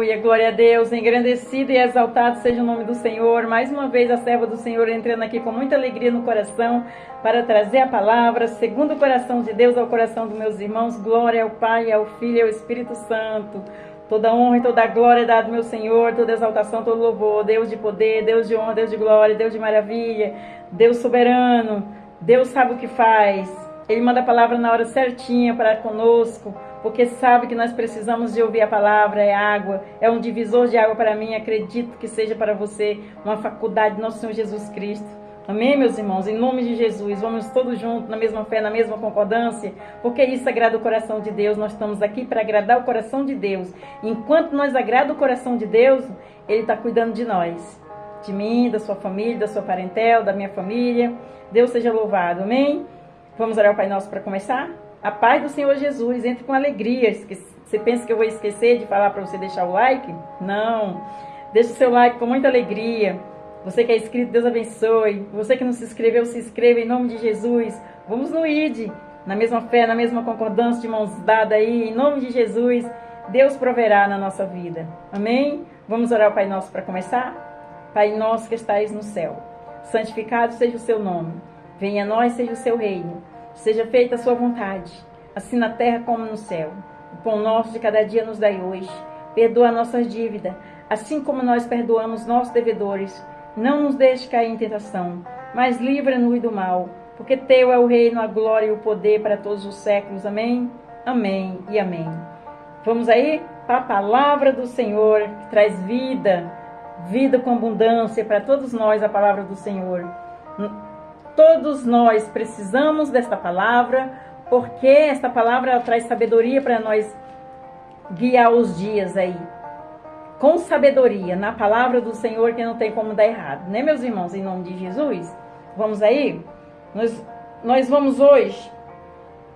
Aleluia, glória a Deus, engrandecido e exaltado seja o nome do Senhor. Mais uma vez a serva do Senhor entrando aqui com muita alegria no coração para trazer a palavra segundo o coração de Deus ao coração dos meus irmãos. Glória ao Pai, ao Filho e ao Espírito Santo. Toda honra e toda glória é dada ao meu Senhor, toda exaltação, todo louvor. Deus de poder, Deus de honra, Deus de glória, Deus de maravilha, Deus soberano. Deus sabe o que faz. Ele manda a palavra na hora certinha para conosco, porque sabe que nós precisamos de ouvir a palavra. É água, é um divisor de água para mim. Acredito que seja para você uma faculdade do nosso Senhor Jesus Cristo. Amém, meus irmãos? Em nome de Jesus, vamos todos juntos, na mesma fé, na mesma concordância, porque isso agrada o coração de Deus. Nós estamos aqui para agradar o coração de Deus. Enquanto nós agradamos o coração de Deus, Ele está cuidando de nós, de mim, da sua família, da sua parentela, da minha família. Deus seja louvado, amém? Vamos orar ao Pai Nosso para começar? A paz do Senhor Jesus, entre com alegria. Você pensa que eu vou esquecer de falar para você deixar o like? Não, deixa o seu like com muita alegria. Você que é inscrito, Deus abençoe. Você que não se inscreveu, se inscreva em nome de Jesus. Vamos no ID, na mesma fé, na mesma concordância, de mãos dadas aí, em nome de Jesus. Deus proverá na nossa vida, amém? Vamos orar ao Pai Nosso para começar? Pai nosso que estais no céu, santificado seja o seu nome. Venha a nós, seja o seu reino. Seja feita a sua vontade, assim na terra como no céu. O pão nosso de cada dia nos dai hoje. Perdoa nossas dívidas, assim como nós perdoamos nossos devedores. Não nos deixe cair em tentação, mas livra-nos do mal, porque teu é o reino, a glória e o poder para todos os séculos. Amém? Amém e amém. Vamos aí para a palavra do Senhor, que traz vida, vida com abundância para todos nós, a palavra do Senhor. Todos nós precisamos desta palavra, porque esta palavra ela traz sabedoria para nós guiar os dias aí. Com sabedoria, na palavra do Senhor, que não tem como dar errado. Né, meus irmãos? Em nome de Jesus. Vamos aí? Nós vamos hoje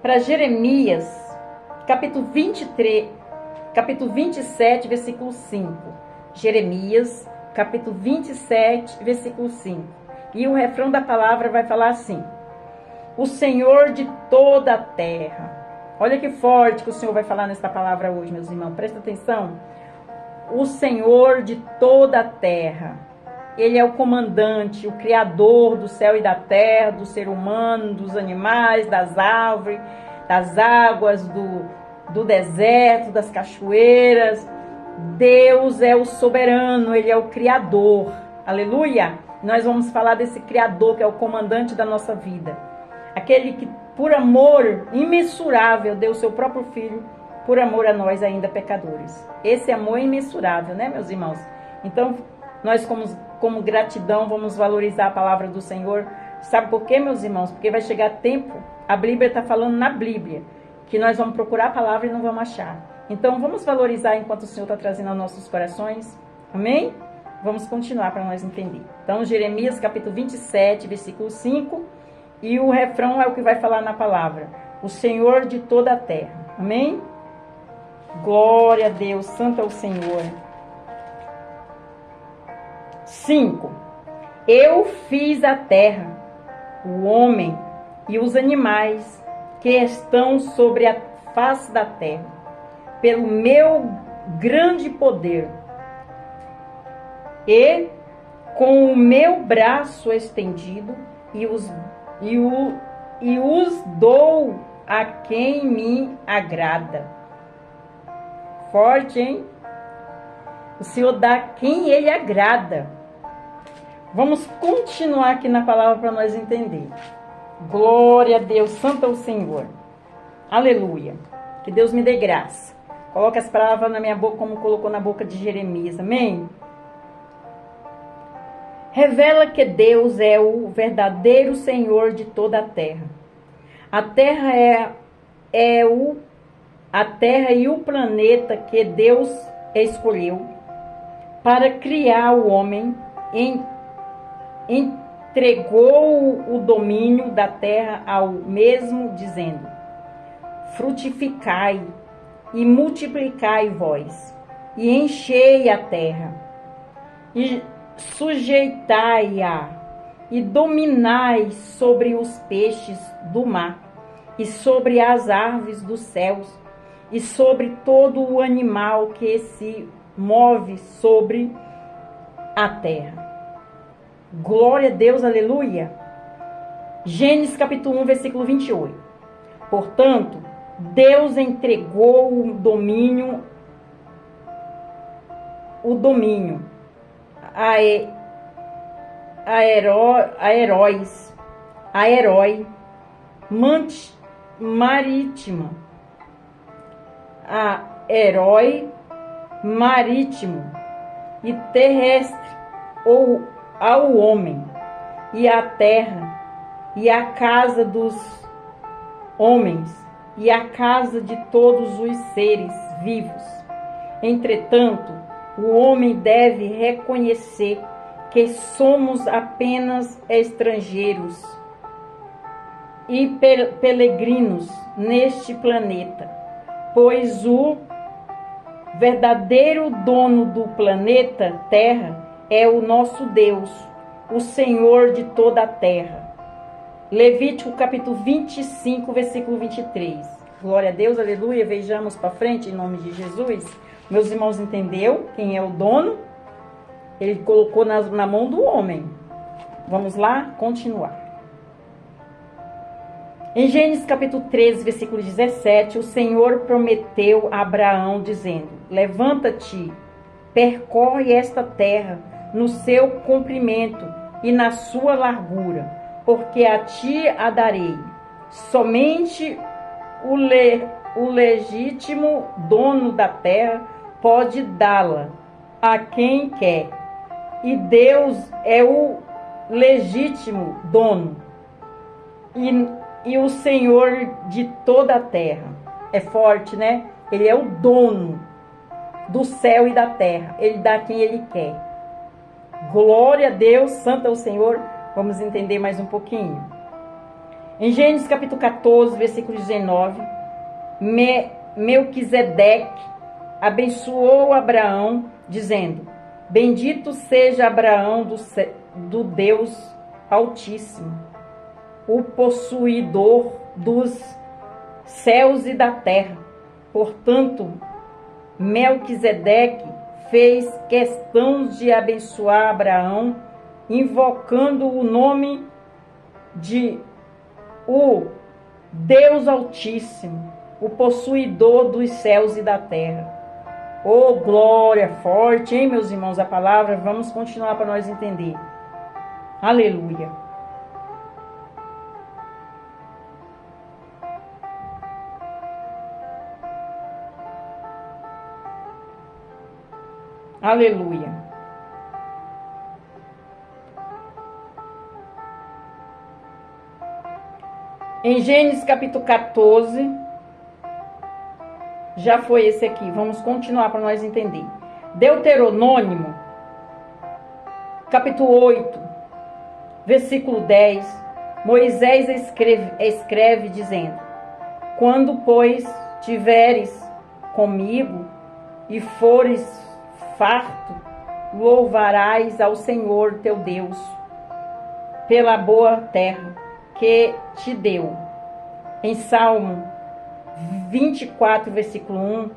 para Jeremias, capítulo 23, capítulo 27, versículo 5. Jeremias, capítulo 27, versículo 5. E o refrão da palavra vai falar assim: o Senhor de toda a terra. Olha que forte que o Senhor vai falar nesta palavra hoje, meus irmãos. Presta atenção. O Senhor de toda a terra. Ele é o comandante, o criador do céu e da terra, do ser humano, dos animais, das árvores, das águas, do deserto, das cachoeiras. Deus é o soberano, Ele é o criador. Aleluia! Nós vamos falar desse Criador que é o comandante da nossa vida. Aquele que, por amor imensurável, deu o seu próprio Filho, por amor a nós ainda pecadores. Esse amor é imensurável, né, meus irmãos? Então, nós como gratidão vamos valorizar a palavra do Senhor. Sabe por quê, meus irmãos? Porque vai chegar tempo, a Bíblia está falando na Bíblia, que nós vamos procurar a palavra e não vamos achar. Então, vamos valorizar enquanto o Senhor está trazendo aos nossos corações. Amém? Vamos continuar para nós entender. Então, Jeremias capítulo 27, versículo 5. E o refrão é o que vai falar na palavra: o Senhor de toda a terra. Amém? Glória a Deus, santo é o Senhor. 5. Eu fiz a terra, o homem e os animais que estão sobre a face da terra, pelo meu grande poder. E com o meu braço estendido e os dou a quem me agrada. Forte, hein? O Senhor dá a quem Ele agrada. Vamos continuar aqui na palavra para nós entender. Glória a Deus, santo é o Senhor. Aleluia. Que Deus me dê graça. Coloque as palavras na minha boca como colocou na boca de Jeremias. Amém? Revela que Deus é o verdadeiro Senhor de toda a terra. A terra a terra e o planeta que Deus escolheu para criar o homem, entregou o domínio da terra ao mesmo, dizendo: frutificai e multiplicai vós, e enchei a terra, e sujeitai-a, e dominai sobre os peixes do mar, e sobre as aves dos céus, e sobre todo o animal que se move sobre a terra. Glória a Deus, aleluia. Gênesis capítulo 1, versículo 28. Portanto, Deus entregou o domínio a herói marítimo, a herói marítimo e terrestre, ou ao homem, e à terra, e à casa dos homens, e à casa de todos os seres vivos. Entretanto, o homem deve reconhecer que somos apenas estrangeiros e peregrinos neste planeta, pois o verdadeiro dono do planeta Terra é o nosso Deus, o Senhor de toda a terra. Levítico capítulo 25, versículo 23. Glória a Deus, aleluia. Vejamos para frente em nome de Jesus. Meus irmãos, entendeu quem é o dono? Ele colocou na mão do homem. Vamos lá continuar. Em Gênesis capítulo 13, versículo 17, o Senhor prometeu a Abraão, dizendo: levanta-te, percorre esta terra no seu comprimento e na sua largura, porque a ti a darei. Somente o legítimo dono da terra pode dá-la a quem quer. E Deus é o legítimo dono e o Senhor de toda a terra. É forte, né? Ele é o dono do céu e da terra. Ele dá a quem ele quer. Glória a Deus, santo é o Senhor. Vamos entender mais um pouquinho. Em Gênesis capítulo 14, versículo 19, Melquisedeque abençoou Abraão, dizendo: bendito seja Abraão do Deus Altíssimo, o possuidor dos céus e da terra. Portanto, Melquisedeque fez questão de abençoar Abraão, invocando o nome de o Deus Altíssimo, o possuidor dos céus e da terra. Oh, glória forte, hein, meus irmãos, a palavra. Vamos continuar para nós entender. Aleluia. Aleluia. Em Gênesis capítulo 14, já foi esse aqui. Vamos continuar para nós entender. Deuteronômio, capítulo 8, versículo 10. Moisés escreve dizendo: quando, pois, tiveres comigo e fores farto, louvarás ao Senhor teu Deus pela boa terra que te deu. Em Salmo 24, versículo 1,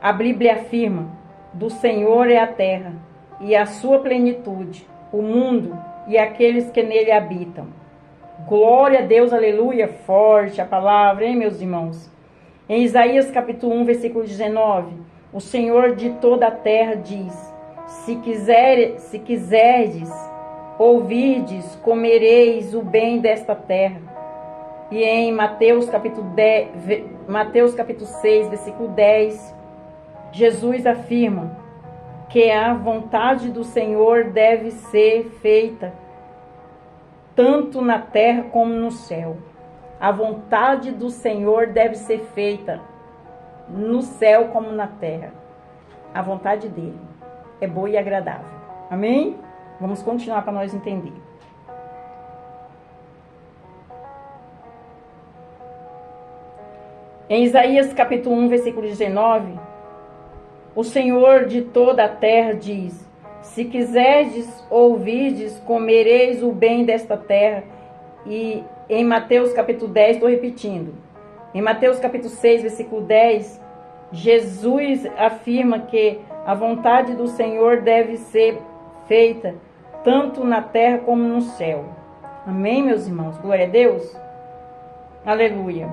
a Bíblia afirma: do Senhor é a terra e a sua plenitude, o mundo e aqueles que nele habitam. Glória a Deus, aleluia, forte a palavra, hein, meus irmãos? Em Isaías capítulo 1, versículo 19, o Senhor de toda a terra diz: se quiserdes, ouvirdes, comereis o bem desta terra. E em Mateus capítulo 6, versículo 10, Jesus afirma que a vontade do Senhor deve ser feita tanto na terra como no céu. A vontade do Senhor deve ser feita no céu como na terra. A vontade dele é boa e agradável. Amém? Vamos continuar para nós entender. Em Isaías capítulo 1, versículo 19, o Senhor de toda a terra diz: se quiserdes, ouvirdes, comereis o bem desta terra. E em Mateus capítulo 10, estou repetindo, em Mateus capítulo 6, versículo 10, Jesus afirma que A vontade do Senhor deve ser feita, tanto na terra como no céu. Amém, meus irmãos? Glória a Deus. Aleluia.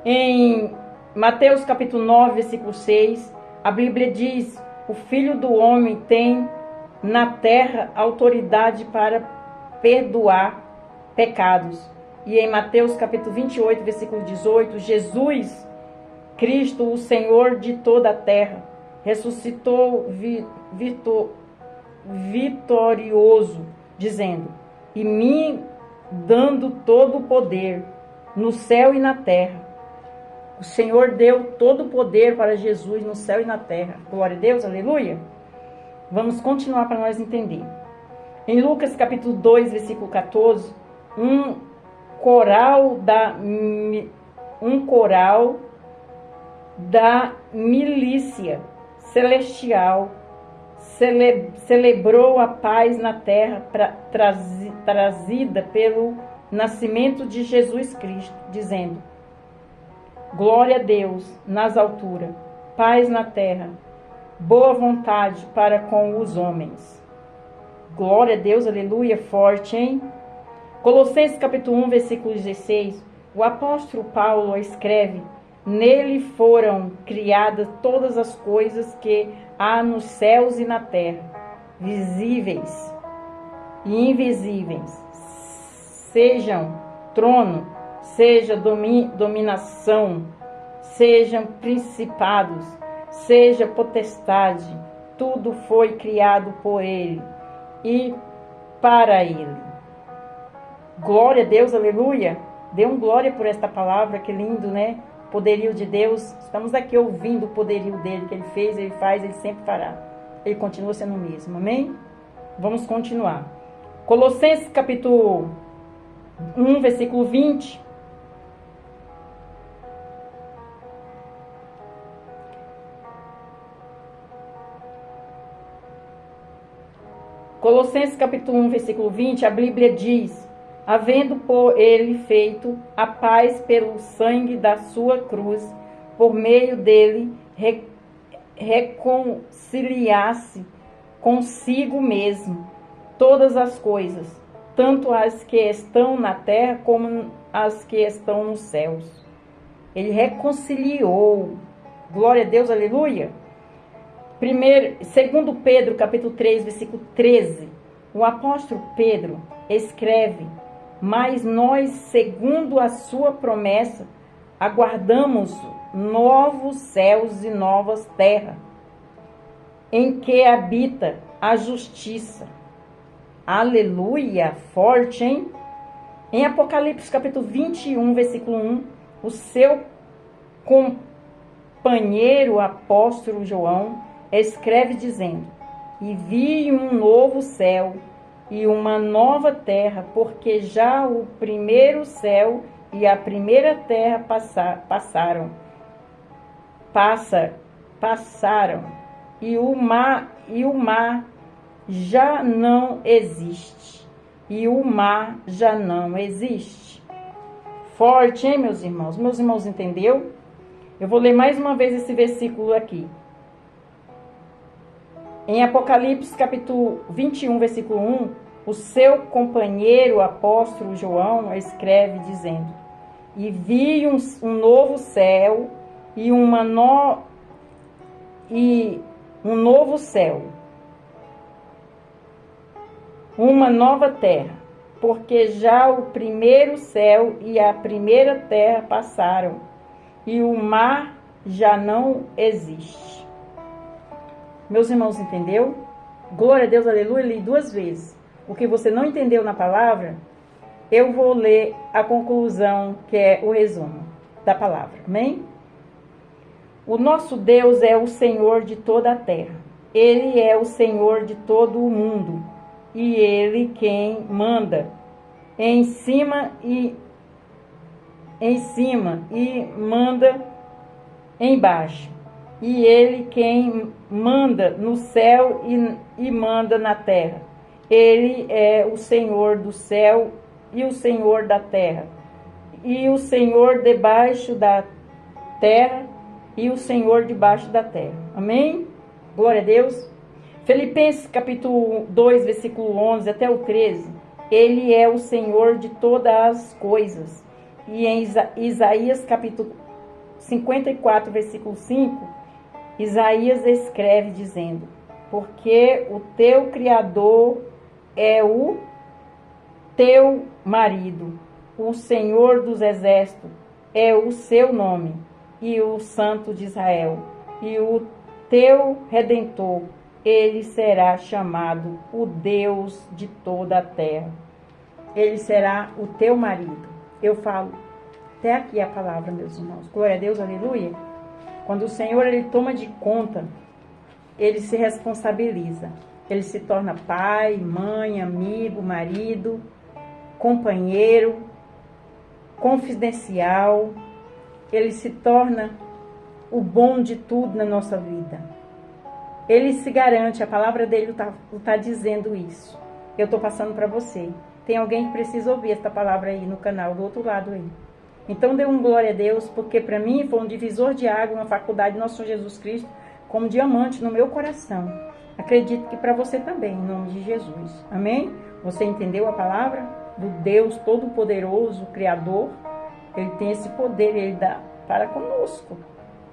Em Mateus capítulo 9, versículo 6, a Bíblia diz: o Filho do Homem tem na terra autoridade para perdoar pecados. E em Mateus capítulo 28, versículo 18, Jesus Cristo, o Senhor de toda a terra, ressuscitou vitorioso, dizendo: e me dando todo o poder no céu e na terra. O Senhor deu todo o poder para Jesus no céu e na terra. Glória a Deus, aleluia. Vamos continuar para nós entender. Em Lucas capítulo 2, versículo 14, um coral da milícia celestial celebrou a paz na terra trazida pelo nascimento de Jesus Cristo, dizendo: glória a Deus nas alturas, paz na terra, boa vontade para com os homens. Glória a Deus, aleluia, forte, hein? Colossenses capítulo 1, versículo 16, o apóstolo Paulo escreve: nele foram criadas todas as coisas que há nos céus e na terra, visíveis e invisíveis, sejam trono, seja dominação, sejam principados, seja potestade, tudo foi criado por ele e para ele. Glória a Deus, aleluia. Dê um glória por esta palavra, que lindo, né? Poderio de Deus. Estamos aqui ouvindo o poderio dele, que ele fez, ele faz, ele sempre fará. Ele continua sendo o mesmo, amém? Vamos continuar. Colossenses capítulo 1, versículo 20. Colossenses capítulo 1, versículo 20, a Bíblia diz: havendo por ele feito a paz pelo sangue da sua cruz, por meio dele reconciliar-se consigo mesmo todas as coisas, tanto as que estão na terra como as que estão nos céus. Ele reconciliou. Glória a Deus, aleluia. Segundo Pedro, capítulo 3, versículo 13, o apóstolo Pedro escreve: mas nós, segundo a sua promessa, aguardamos novos céus e novas terras, em que habita a justiça. Aleluia, forte, hein? Em Apocalipse capítulo 21, versículo 1, o seu companheiro apóstolo João escreve dizendo: e vi um novo céu e uma nova terra, porque já o primeiro céu e a primeira terra passaram, e o mar já não existe. E o mar já não existe. Forte, hein, meus irmãos? Meus irmãos, entendeu? Eu vou ler mais uma vez esse versículo aqui. Em Apocalipse capítulo 21, versículo 1, o seu companheiro apóstolo João escreve dizendo: e vi um novo céu e um novo céu, uma nova terra, porque já o primeiro céu e a primeira terra passaram, e o mar já não existe. Meus irmãos, entendeu? Glória a Deus, aleluia. Li duas vezes. O que você não entendeu na palavra, eu vou ler a conclusão, que é o resumo da palavra. Amém? O nosso Deus é o Senhor de toda a terra. Ele é o Senhor de todo o mundo. E Ele quem manda em cima e manda embaixo. E Ele quem manda no céu e manda na terra. Ele é o Senhor do céu e o Senhor da terra. E o Senhor debaixo da terra, e o Senhor debaixo da terra. Amém? Glória a Deus. Filipenses capítulo 2, versículo 11 até o 13. Ele é o Senhor de todas as coisas. E em Isaías capítulo 54, versículo 5, Isaías escreve dizendo: porque o teu Criador é o teu marido, o Senhor dos exércitos é o seu nome, e o Santo de Israel, e o teu Redentor, ele será chamado o Deus de toda a terra. Ele será o teu marido. Eu falo, até aqui a palavra, meus irmãos. Glória a Deus, aleluia. Quando o Senhor, ele toma de conta, ele se responsabiliza. Ele se torna pai, mãe, amigo, marido, companheiro, confidencial. Ele se torna o bom de tudo na nossa vida. Ele se garante, a palavra dele está dizendo isso. Eu estou passando para você. Tem alguém que precisa ouvir esta palavra aí no canal, do outro lado aí. Então dê um glória a Deus, porque para mim foi um divisor de água, uma faculdade de nosso Senhor Jesus Cristo, como diamante no meu coração. Acredito que para você também, em nome de Jesus. Amém? Você entendeu a palavra do Deus Todo-Poderoso, Criador? Ele tem esse poder, ele dá para conosco.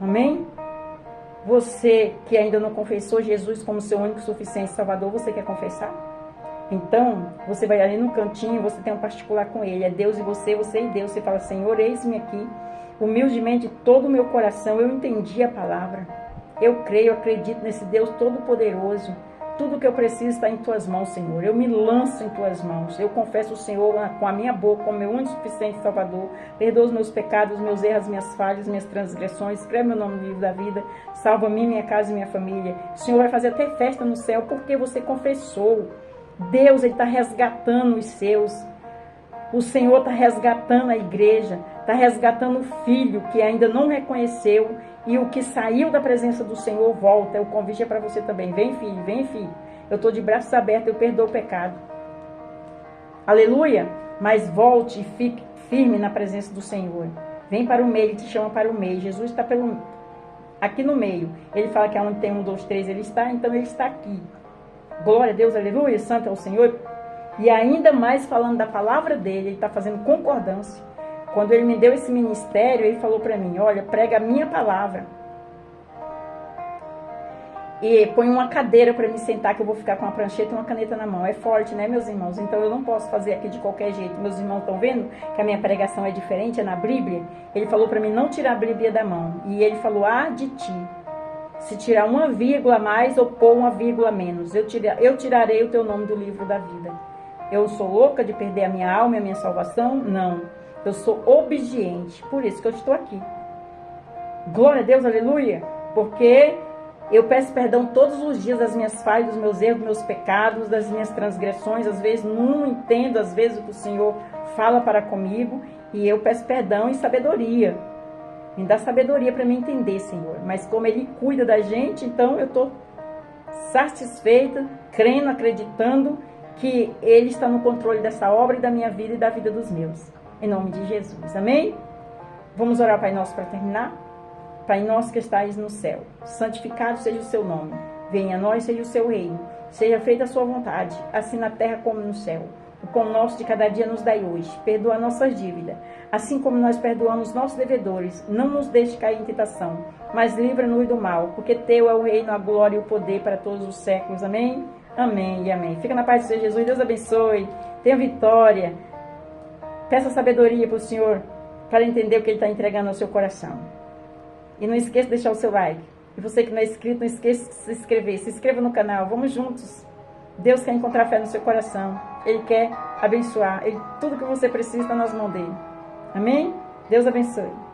Amém? Você que ainda não confessou Jesus como seu único, suficiente Salvador, você quer confessar? Então, você vai ali no cantinho, você tem um particular com ele. É Deus e você e Deus. Você fala, Senhor, eis-me aqui. Humildemente, todo o meu coração, eu entendi a palavra. Eu creio, acredito nesse Deus Todo-Poderoso. Tudo que eu preciso está em tuas mãos, Senhor. Eu me lanço em tuas mãos. Eu confesso o Senhor com a minha boca, como meu único, suficiente Salvador. Perdoa os meus pecados, meus erros, as minhas falhas, minhas transgressões. Escreve meu nome no livro da vida. Salva a mim, minha casa e minha família. O Senhor vai fazer até festa no céu, porque você confessou. Deus, ele está resgatando os seus. O Senhor está resgatando a igreja. Está resgatando o filho que ainda não reconheceu. E o que saiu da presença do Senhor volta. O convite é para você também. Vem, filho, vem, filho. Eu estou de braços abertos, eu perdoo o pecado. Aleluia. Mas volte e fique firme na presença do Senhor. Vem para o meio, ele te chama para o meio. Jesus está aqui no meio. Ele fala que onde tem 1, 2, 3 ele está, então ele está aqui. Glória a Deus, aleluia, santo é o Senhor. E ainda mais falando da palavra dele, ele está fazendo concordância. Quando ele me deu esse ministério, ele falou para mim, olha, prega a minha palavra. E põe uma cadeira para me sentar, que eu vou ficar com uma prancheta e uma caneta na mão. É forte, né, meus irmãos? Então eu não posso fazer aqui de qualquer jeito. Meus irmãos estão vendo que a minha pregação é diferente, é na Bíblia. Ele falou para mim não tirar a Bíblia da mão. E ele falou, de ti. Se tirar uma vírgula a mais ou pôr uma vírgula a menos, eu tirarei o teu nome do livro da vida. Eu sou louca de perder a minha alma e a minha salvação? Não. Eu sou obediente. Por isso que eu estou aqui. Glória a Deus, aleluia. Porque eu peço perdão todos os dias das minhas falhas, dos meus erros, dos meus pecados, das minhas transgressões. Às vezes não entendo, às vezes o que o Senhor fala para comigo. E eu peço perdão e sabedoria. Me dá sabedoria para me entender, Senhor. Mas como Ele cuida da gente, então eu estou satisfeita, crendo, acreditando que Ele está no controle dessa obra e da minha vida e da vida dos meus. Em nome de Jesus. Amém? Vamos orar, Pai Nosso, para terminar? Pai Nosso que estais no céu, santificado seja o seu nome. Venha a nós, seja o seu reino. Seja feita a sua vontade, assim na terra como no céu. O pão nosso de cada dia nos dai hoje. Perdoa nossas dívidas, assim como nós perdoamos nossos devedores. Não nos deixe cair em tentação, mas livra-nos do mal, porque teu é o reino, a glória e o poder para todos os séculos. Amém? Amém e amém. Fica na paz do Senhor Jesus. Deus abençoe. Tenha vitória. Peça sabedoria para o Senhor, para entender o que Ele está entregando ao seu coração. E não esqueça de deixar o seu like. E você que não é inscrito, não esqueça de se inscrever. Se inscreva no canal. Vamos juntos. Deus quer encontrar fé no seu coração. Ele quer abençoar. Tudo que você precisa está nas mãos dele. Amém? Deus abençoe.